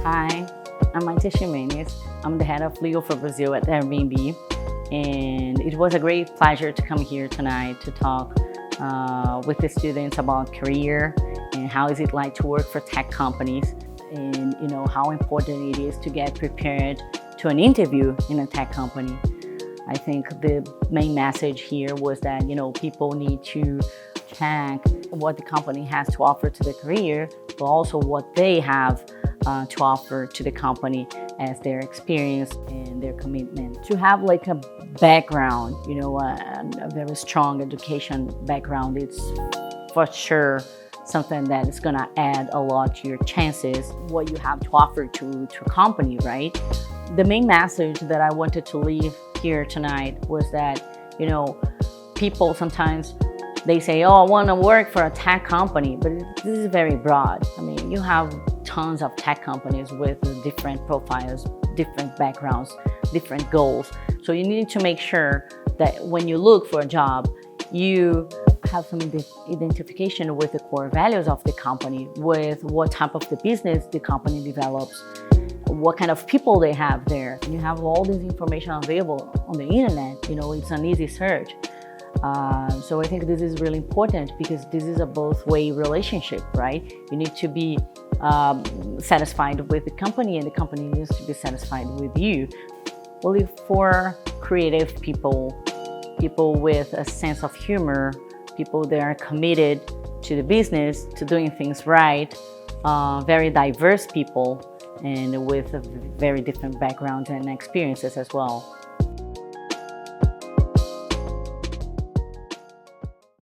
Hi, I'm Mayte Ximenes. I'm the head of legal for Brazil at Airbnb, and it was a great pleasure to come here tonight to talk with the students about career and how is it like to work for tech companies, and how important it is to get prepared to an interview in a tech company. I think the main message here was that people need to check what the company has to offer to the career, but also what they have to offer to the company as their experience and their commitment. To have like a background, a very strong education background, it's for sure something that is gonna add a lot to your chances, what you have to offer to a company, right? The main message that I wanted to leave here tonight was that, people sometimes they say, oh, I want to work for a tech company, but this is very broad. I mean, you have tons of tech companies with different profiles, different backgrounds, different goals. So you need to make sure that when you look for a job, you have some identification with the core values of the company, with what type of the business the company develops, what kind of people they have there. You have all this information available on the internet. It's an easy search. So I think this is really important because this is a both-way relationship, right? You need to be satisfied with the company, and the company needs to be satisfied with you. We look for creative people, people with a sense of humor, people that are committed to the business, to doing things right, very diverse people, and with very different backgrounds and experiences as well.